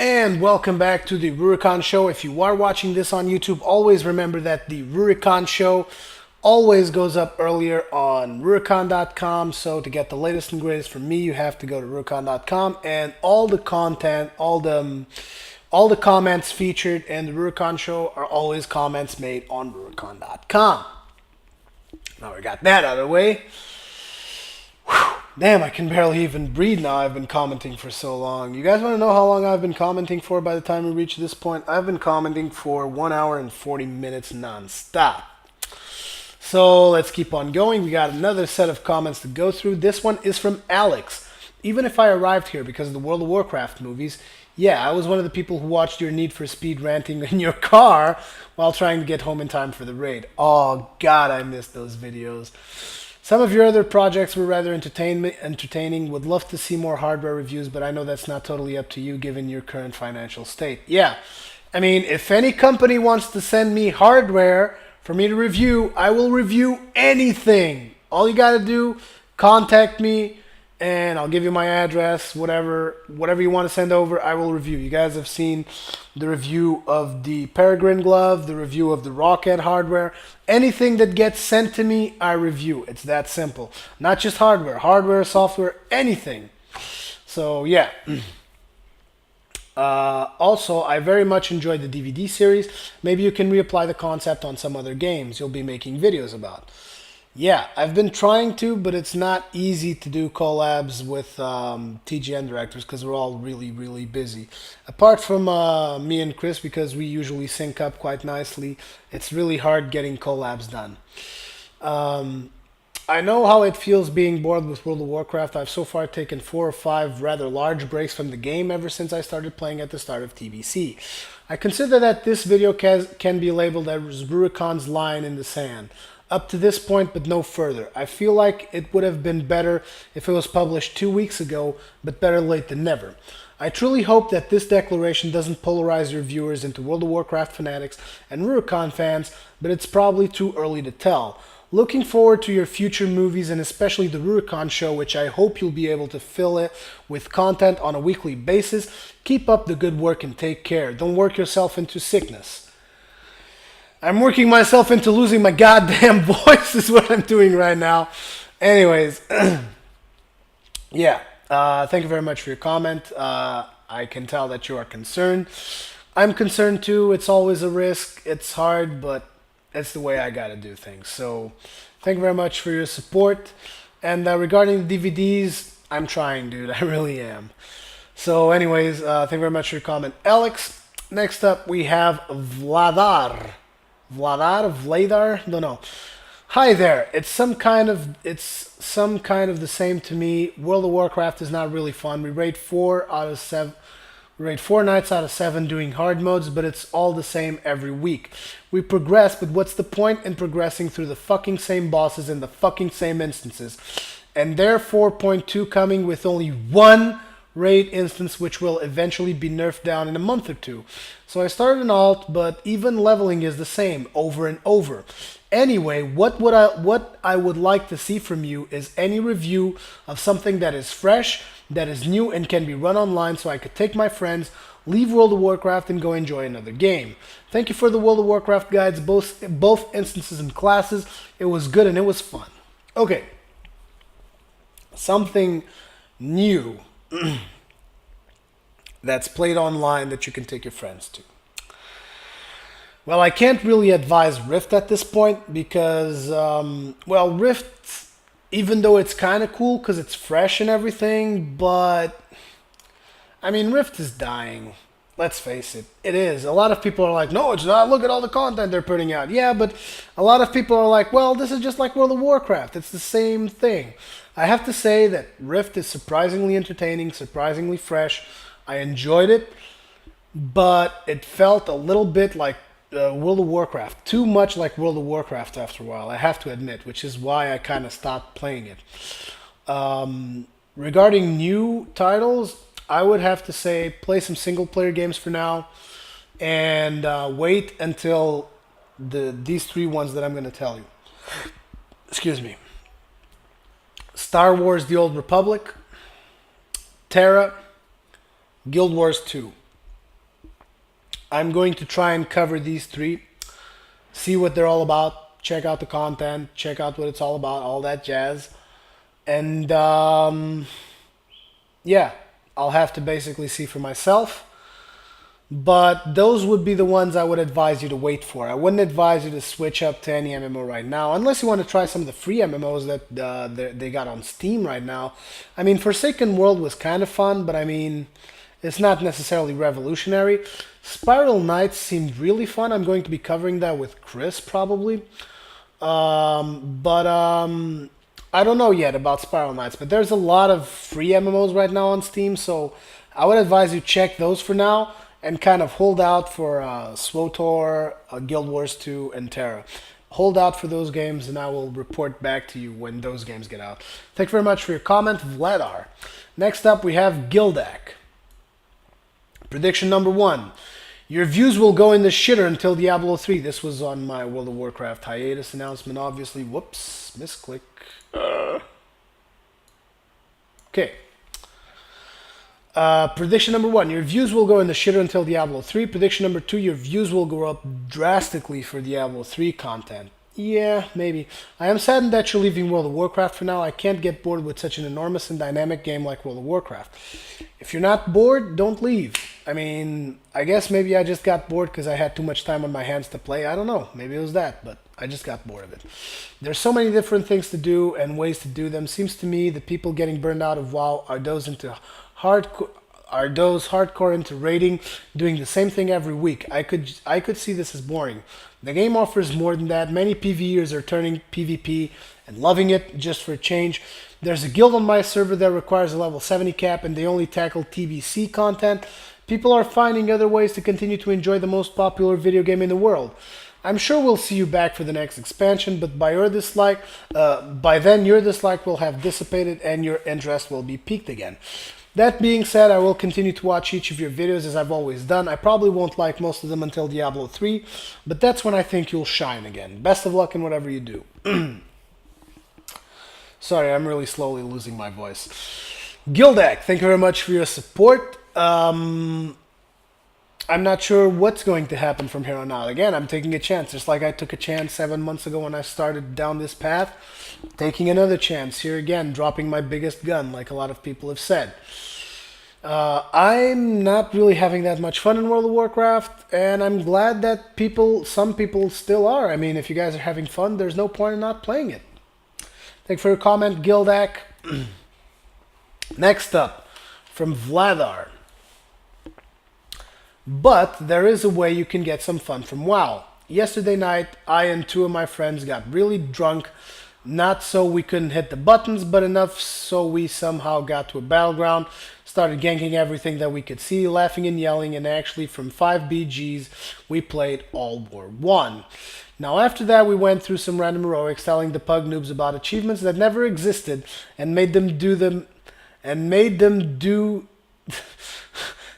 And welcome back to the Rurikhan Show. If you are watching this on YouTube, always remember that the Rurikhan Show always goes up earlier on Rurikhan.com. So to get the latest and greatest from me, you have to go to Rurikhan.com, and all the content, all the comments featured in the Rurikhan Show are always comments made on Rurikhan.com. Now we got that out of the way. Damn, I can barely even breathe now. I've been commenting for so long. You guys want to know how long I've been commenting for by the time we reach this point? I've been commenting for 1 hour and 40 minutes non-stop. So let's keep on going. We got another set of comments to go through. This one is from Alex. Even if I arrived here because of the World of Warcraft movies, yeah, I was one of the people who watched your Need for Speed ranting in your car while trying to get home in time for the raid. Oh god, I missed those videos. Some of your other projects were rather entertaining. Would love to see more hardware reviews, but I know that's not totally up to you given your current financial state. Yeah, I mean, if any company wants to send me hardware for me to review, I will review anything. All you gotta do, contact me, and I'll give you my address, whatever you want to send over, I will review. You guys have seen the review of the Peregrine glove, the review of the Rocket hardware. Anything that gets sent to me, I review. It's that simple. Not just hardware, software, anything. So yeah. Also, I very much enjoyed the DVD series. Maybe you can reapply the concept on some other games you'll be making videos about. Yeah, I've been trying to, but it's not easy to do collabs with TGN directors because we're all really, really busy. Apart from me and Chris, because we usually sync up quite nicely, it's really hard getting collabs done. I know how it feels being bored with World of Warcraft. I've so far taken 4 or 5 rather large breaks from the game ever since I started playing at the start of TBC. I consider that this video can be labeled as Rurikhan's line in the sand. Up to this point, but no further. I feel like it would have been better if it was published 2 weeks ago, but better late than never. I truly hope that this declaration doesn't polarize your viewers into World of Warcraft fanatics and Rurikhan fans, but it's probably too early to tell. Looking forward to your future movies and especially the Rurikhan Show, which I hope you'll be able to fill it with content on a weekly basis. Keep up the good work and take care. Don't work yourself into sickness. I'm working myself into losing my goddamn voice is what I'm doing right now. Anyways, yeah, thank you very much for your comment. I can tell that you are concerned. I'm concerned too. It's always a risk. It's hard, but it's the way I gotta do things. So thank you very much for your support. And regarding the DVDs, I'm trying, dude. I really am. So anyways, thank you very much for your comment, Alex. Next up, we have Vladar. Vladar? Don't know. Hi there. It's some kind of the same to me. World of Warcraft is not really fun. We rate 4 out of 7. We rate 4 nights out of 7 doing hard modes, but it's all the same every week. We progress, but what's the point in progressing through the fucking same bosses in the fucking same instances? And there 4.2 coming with only one raid instance, which will eventually be nerfed down in a month or 2. So I started an alt, but even leveling is the same over and over. Anyway, what I would like to see from you is any review of something that is fresh, that is new, and can be run online so I could take my friends, leave World of Warcraft, and go enjoy another game. Thank you for the World of Warcraft guides, both instances and classes. It was good and it was fun. Okay. Something new that's played online that you can take your friends to. Well, I can't really advise Rift at this point because, well, Rift, even though it's kind of cool because it's fresh and everything, but, I mean, Rift is dying. Let's face it. It is. A lot of people are like, no, it's not. Look at all the content they're putting out. Yeah, but a lot of people are like, well, this is just like World of Warcraft. It's the same thing. I have to say that Rift is surprisingly entertaining, surprisingly fresh. I enjoyed it, but it felt a little bit like World of Warcraft. Too much like World of Warcraft after a while, I have to admit, which is why I kind of stopped playing it. Regarding new titles, I would have to say play some single-player games for now, and wait until these 3 ones that I'm going to tell you. Excuse me. Star Wars: The Old Republic, Terra, Guild Wars 2. I'm going to try and cover these three, see what they're all about, check out the content, check out what it's all about, all that jazz. And yeah, I'll have to basically see for myself. But those would be the ones I would advise you to wait for. I wouldn't advise you to switch up to any MMO right now, unless you want to try some of the free MMOs that they got on Steam right now. I mean, Forsaken World was kind of fun, but I mean, it's not necessarily revolutionary. Spiral Knights seemed really fun. I'm going to be covering that with Chris probably. But I don't know yet about Spiral Knights, but there's a lot of free MMOs right now on Steam, so I would advise you check those for now and kind of hold out for SWTOR, Guild Wars 2, and Terra. Hold out for those games, and I will report back to you when those games get out. Thank you very much for your comment, Vladar. Next up, we have Gildak. Prediction number 1. Your views will go in the shitter until Diablo 3. This was on my World of Warcraft hiatus announcement, obviously. Whoops, misclick. Okay. Prediction number 1, your views will go in the shitter until Diablo 3. Prediction number 2, your views will go up drastically for Diablo 3 content. Yeah, maybe. I am saddened that you're leaving World of Warcraft for now. I can't get bored with such an enormous and dynamic game like World of Warcraft. If you're not bored, don't leave. I mean, I guess maybe I just got bored because I had too much time on my hands to play. I don't know. Maybe it was that, but I just got bored of it. There's so many different things to do and ways to do them. Seems to me the people getting burned out of WoW are those hardcore into raiding, doing the same thing every week. I could see this as boring. The game offers more than that. Many PvEers are turning PvP and loving it just for a change. There's a guild on my server that requires a level 70 cap and they only tackle TBC content. People are finding other ways to continue to enjoy the most popular video game in the world. I'm sure we'll see you back for the next expansion, but by then your dislike will have dissipated and your interest will be peaked again. That being said, I will continue to watch each of your videos as I've always done. I probably won't like most of them until Diablo 3, but that's when I think you'll shine again. Best of luck in whatever you do. Sorry, I'm really slowly losing my voice. Gildak, thank you very much for your support. I'm not sure what's going to happen from here on out. Again, I'm taking a chance, just like I took a chance 7 months ago when I started down this path. Taking another chance here again, dropping my biggest gun, like a lot of people have said. I'm not really having that much fun in World of Warcraft, and I'm glad that some people still are. I mean, if you guys are having fun, there's no point in not playing it. Thank you for your comment, Gildak. Next up, from Vladar. But there is a way you can get some fun from WoW. Yesterday night, I and 2 of my friends got really drunk. Not so we couldn't hit the buttons, but enough so we somehow got to a battleground, started ganking everything that we could see, laughing and yelling, and actually from 5 BGs, we played all War 1. Now after that, we went through some random heroics, telling the pug noobs about achievements that never existed, and made them do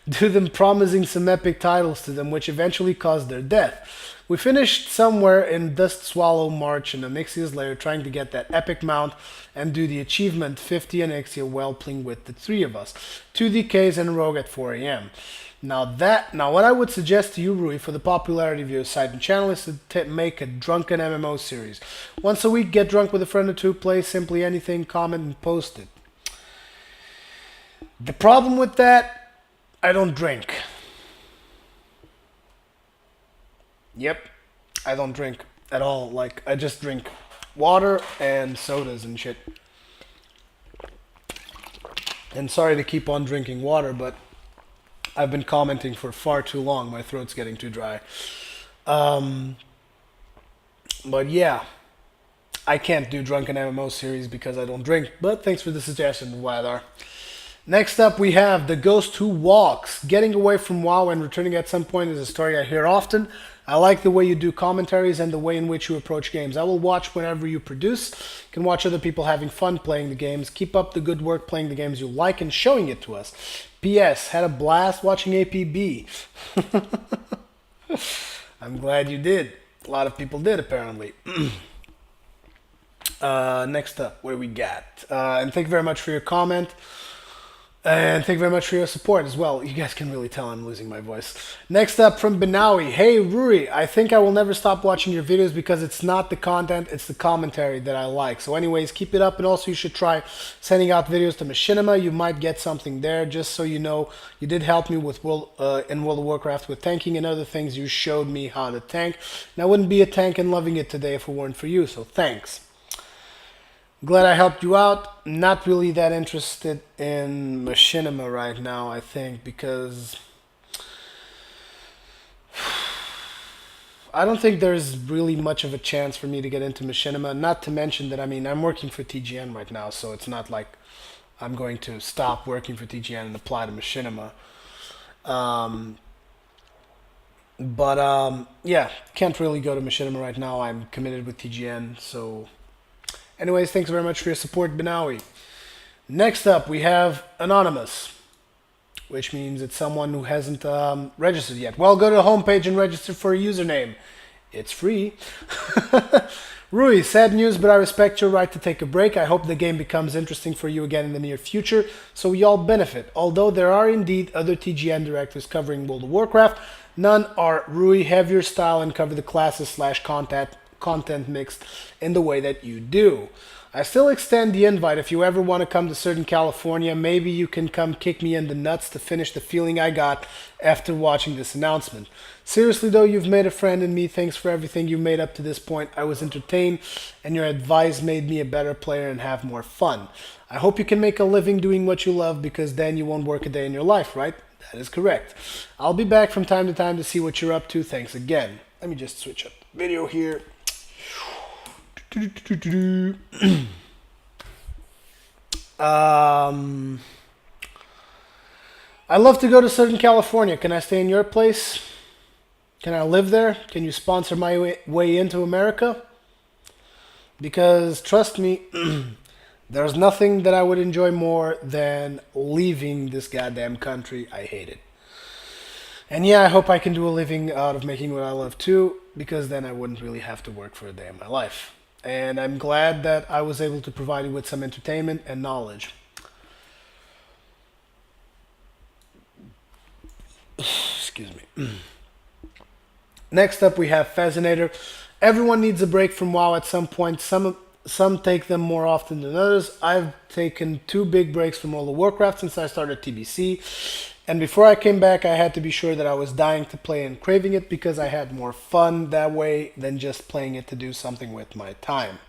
them promising some epic titles to them, which eventually caused their death. We finished somewhere in Dust Swallow March in Onyxia's lair trying to get that epic mount and do the achievement 50 Onyxia while playing with the 3 of us. 2 DKs and a rogue at 4 AM. Now what I would suggest to you, Rui, for the popularity of your site and channel is to make a drunken MMO series. Once a week, get drunk with a friend or 2, play simply anything, comment and post it. The problem with that, I don't drink. Yep, I don't drink at all. Like, I just drink water and sodas and shit. And sorry to keep on drinking water, but I've been commenting for far too long. My throat's getting too dry. But yeah, I can't do drunken MMO series because I don't drink. But thanks for the suggestion, Vladar. Next up, we have The Ghost Who Walks. Getting away from WoW and returning at some point is a story I hear often. I like the way you do commentaries and the way in which you approach games. I will watch whenever you produce. You can watch other people having fun playing the games. Keep up the good work playing the games you like and showing it to us. P.S. Had a blast watching APB. I'm glad you did. A lot of people did, apparently. Next up, what do we got? And thank you very much for your comment. And thank you very much for your support as well. You guys can really tell I'm losing my voice. Next up from Benawi. Hey Ruri, I think I will never stop watching your videos because it's not the content, it's the commentary that I like. So anyways, keep it up, and also you should try sending out videos to Machinima. You might get something there. Just so you know, you did help me with in World of Warcraft with tanking and other things. You showed me how to tank. And I wouldn't be a tank and loving it today if it weren't for you, so thanks. Glad I helped you out. Not really that interested in Machinima right now, I think, because I don't think there's really much of a chance for me to get into Machinima. Not to mention that, I mean, I'm working for TGN right now, so it's not like I'm going to stop working for TGN and apply to Machinima. Yeah, can't really go to Machinima right now. I'm committed with TGN, so... Anyways, thanks very much for your support, Benawi. Next up, we have Anonymous, which means it's someone who hasn't registered yet. Well, go to the homepage and register for a username. It's free. Rui, sad news, but I respect your right to take a break. I hope the game becomes interesting for you again in the near future, so we all benefit. Although there are indeed other TGN directors covering World of Warcraft, none are Rui, have your style and cover the classes / content mixed in the way that you do. I still extend the invite if you ever want to come to Southern California. Maybe you can come kick me in the nuts to finish the feeling I got after watching this announcement. Seriously though, you've made a friend in me. Thanks for everything you made up to this point. I was entertained and your advice made me a better player and have more fun. I hope you can make a living doing what you love, because then you won't work a day in your life, right? That is correct. I'll be back from time to time to see what you're up to. Thanks again. Let me just switch up the video here. I love to go to Southern California. Can I stay in your place? Can I live there? Can you sponsor my way into America? Because trust me, there's nothing that I would enjoy more than leaving this goddamn country. I hate it. And yeah, I hope I can do a living out of making what I love too, because then I wouldn't really have to work for a day in my life. And I'm glad that I was able to provide you with some entertainment and knowledge. Excuse me. Next up we have Fascinator. Everyone needs a break from WoW at some point. Some take them more often than others. I've taken 2 big breaks from World of Warcraft since I started TBC. And before I came back, I had to be sure that I was dying to play and craving it, because I had more fun that way than just playing it to do something with my time.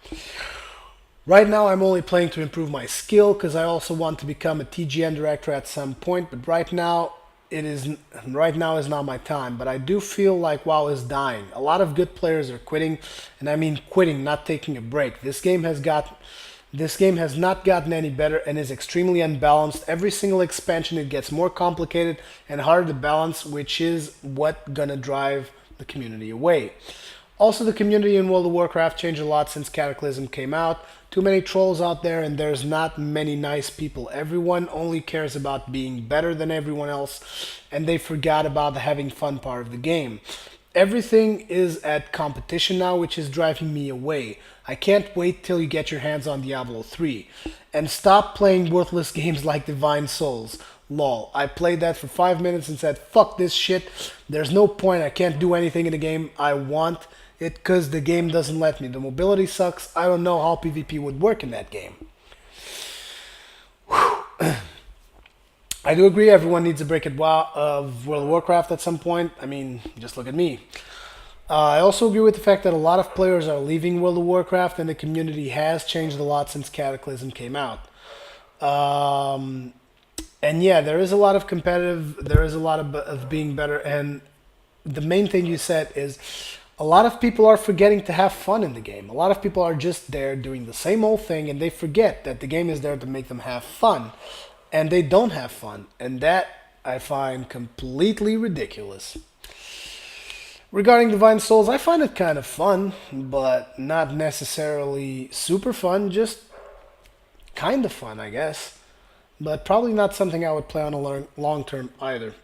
Right now, I'm only playing to improve my skill, because I also want to become a TGN director at some point, but right now is not my time. But I do feel like WoW is dying. A lot of good players are quitting, and I mean quitting, not taking a break. This game has not gotten any better and is extremely unbalanced. Every single expansion it gets more complicated and harder to balance, which is what gonna drive the community away. Also, the community in World of Warcraft changed a lot since Cataclysm came out. Too many trolls out there and there's not many nice people. Everyone only cares about being better than everyone else, and they forgot about the having fun part of the game. Everything is at competition now, which is driving me away. I can't wait till you get your hands on Diablo 3. And stop playing worthless games like Divine Souls. Lol. I played that for 5 minutes and said, fuck this shit. There's no point. I can't do anything in the game. I want it because the game doesn't let me. The mobility sucks. I don't know how PvP would work in that game. I do agree everyone needs a break of World of Warcraft at some point. I mean, just look at me. I also agree with the fact that a lot of players are leaving World of Warcraft, and the community has changed a lot since Cataclysm came out. And yeah, there is a lot of there is a lot of being better, and the main thing you said is a lot of people are forgetting to have fun in the game. A lot of people are just there doing the same old thing, and they forget that the game is there to make them have fun, and they don't have fun, and that I find completely ridiculous. Regarding Divine Souls, I find it kind of fun, but not necessarily super fun, just kind of fun, I guess. But probably not something I would play on a long term either.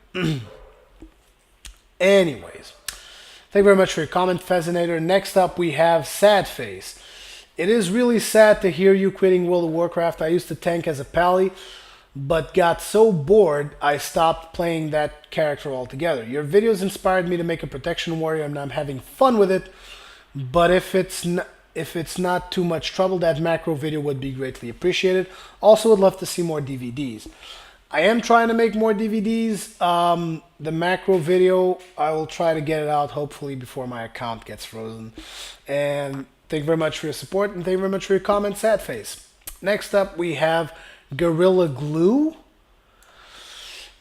Anyways, thank you very much for your comment, Fascinator. Next up, we have Sad Face. It is really sad to hear you quitting World of Warcraft. I used to tank as a pally. but got so bored I stopped playing that character altogether. Your videos inspired me to make a protection warrior and I'm having fun with it, but if it's not too much trouble, that macro video would be greatly appreciated. Also would love to see more DVDs. I am trying to make more DVDs. The macro video, I will try to get it out hopefully before my account gets frozen. And thank you very much for your support, and thank you very much for your comment, sad face. Next up, we have Gorilla Glue.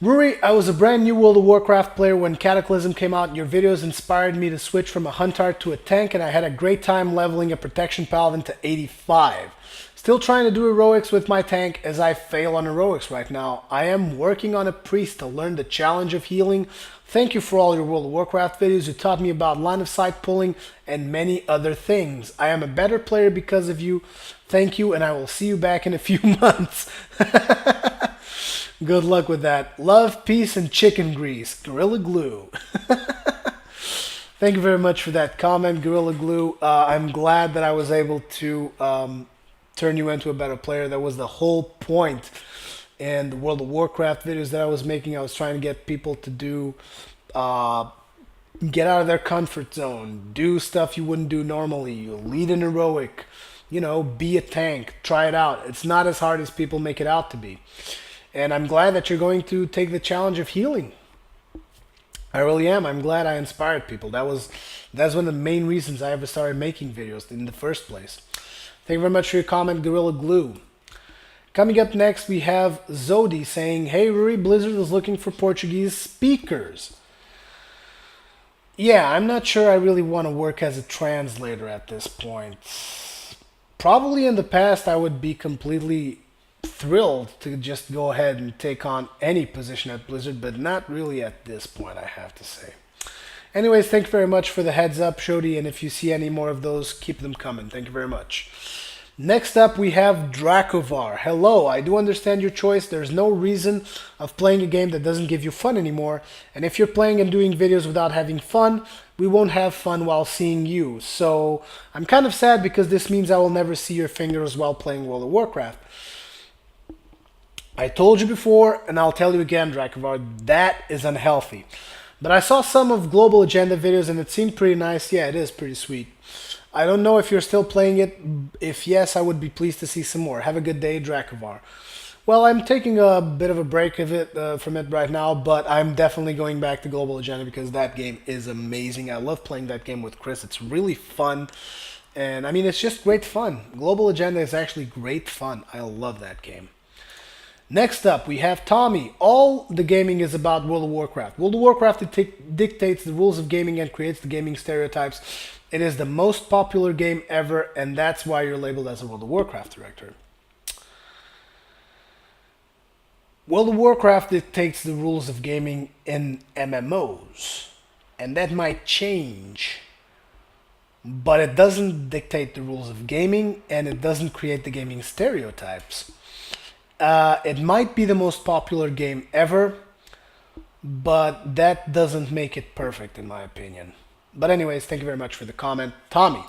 Ruri, I was a brand new World of Warcraft player when Cataclysm came out. Your videos inspired me to switch from a Huntard to a tank, and I had a great time leveling a Protection Paladin to 85. Still trying to do heroics with my tank as I fail on heroics right now. I am working on a priest to learn the challenge of healing. Thank you for all your World of Warcraft videos. You taught me about line of sight pulling and many other things. I am a better player because of you. Thank you, and I will see you back in a few months. Good luck with that. Love, peace, and chicken grease. Gorilla Glue. Thank you very much for that comment, Gorilla Glue. I'm glad that I was able to turn you into a better player. That was the whole point in the World of Warcraft videos that I was making. I was trying to get people to do, get out of their comfort zone, do stuff you wouldn't do normally. You lead an heroic, you know, be a tank, try it out. It's not as hard as people make it out to be. And I'm glad that you're going to take the challenge of healing. I really am. I'm glad I inspired people. That's one of the main reasons I ever started making videos in the first place. Thank you very much for your comment, Gorilla Glue. Coming up next, we have Zodi saying, "Hey Ruri, Blizzard is looking for Portuguese speakers." Yeah, I'm not sure I really want to work as a translator at this point. Probably in the past I would be completely thrilled to just go ahead and take on any position at Blizzard, but not really at this point, I have to say. Anyways, thank you very much for the heads up, Shodi, and if you see any more of those, keep them coming. Thank you very much. Next up, we have Dracovar. Hello, I do understand your choice. There's no reason of playing a game that doesn't give you fun anymore, and if you're playing and doing videos without having fun, we won't have fun while seeing you. So I'm kind of sad because this means I will never see your fingers while playing World of Warcraft. I told you before, and I'll tell you again, Dracovar, that is unhealthy. But I saw some of Global Agenda videos and it seemed pretty nice. Yeah, it is pretty sweet. I don't know if you're still playing it. If yes, I would be pleased to see some more. Have a good day, Dracovar. Well, I'm taking a bit of a break of it from it right now, but I'm definitely going back to Global Agenda because that game is amazing. I love playing that game with Chris. It's really fun. And I mean, it's just great fun. Global Agenda is actually great fun. I love that game. Next up, we have Tommy. All the gaming is about World of Warcraft. World of Warcraft dictates the rules of gaming and creates the gaming stereotypes. It is the most popular game ever, and that's why you're labeled as a World of Warcraft director. World of Warcraft dictates the rules of gaming in MMOs, and that might change, but it doesn't dictate the rules of gaming, and it doesn't create the gaming stereotypes. It might be the most popular game ever, but that doesn't make it perfect in my opinion. But anyways, thank you very much for the comment, Tommy.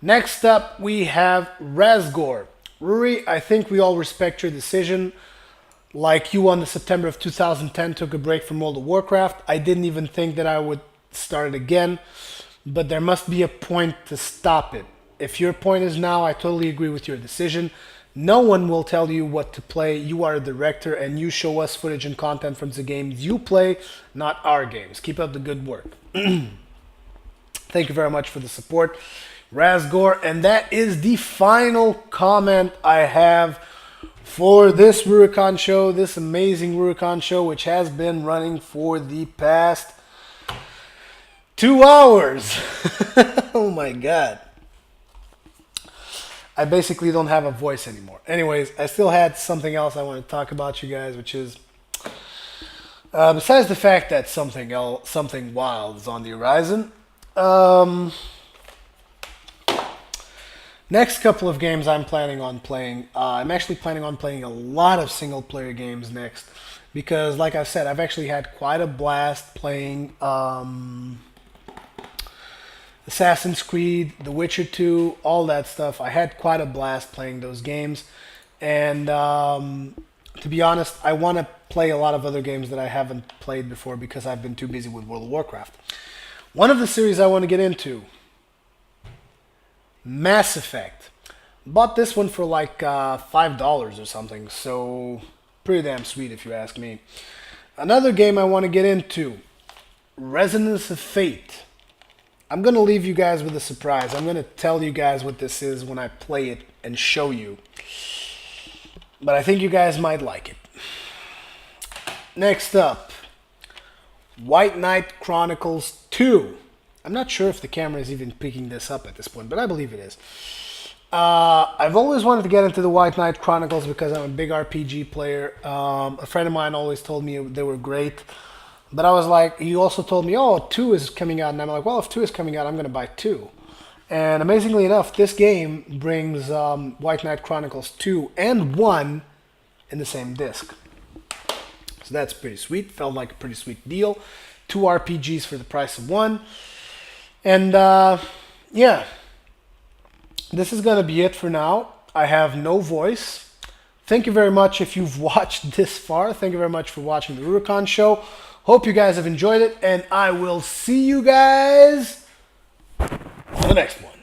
Next up, we have Razgor. Ruri, I think we all respect your decision. Like you on the September of 2010 took a break from World of Warcraft, I didn't even think that I would start it again, but there must be a point to stop it. If your point is now, I totally agree with your decision. No one will tell you what to play. You are a director and you show us footage and content from the games you play, not our games. Keep up the good work. Thank you very much for the support, Razgor. And that is the final comment I have for this Rurikhan Show, this amazing Rurikhan Show, which has been running for the past 2 hours. Oh my God. I basically don't have a voice anymore. Anyways, I still had something else I want to talk about, you guys, which is besides the fact that something wild is on the horizon. Next couple of games I'm planning on playing. I'm actually planning on playing a lot of single-player games next because, like I've said, I've actually had quite a blast playing Assassin's Creed, The Witcher 2, all that stuff. I had quite a blast playing those games, and to be honest, I want to play a lot of other games that I haven't played before because I've been too busy with World of Warcraft. One of the series I want to get into, Mass Effect. Bought this one for like $5 or something, so pretty damn sweet if you ask me. Another game I want to get into, Resonance of Fate. I'm going to leave you guys with a surprise. I'm going to tell you guys what this is when I play it and show you. But I think you guys might like it. Next up, White Knight Chronicles 2. I'm not sure if the camera is even picking this up at this point, but I believe it is. I've always wanted to get into the White Knight Chronicles because I'm a big RPG player. A friend of mine always told me they were great. But I was like, he also told me, oh, 2 is coming out. And I'm like, well, if 2 is coming out, I'm going to buy 2. And amazingly enough, this game brings White Knight Chronicles 2 and 1 in the same disc. So that's pretty sweet. Felt like a pretty sweet deal. 2 RPGs for the price of 1. And yeah, this is going to be it for now. I have no voice. Thank you very much if you've watched this far. Thank you very much for watching the Rurikhan Show. Hope you guys have enjoyed it, and I will see you guys on the next one.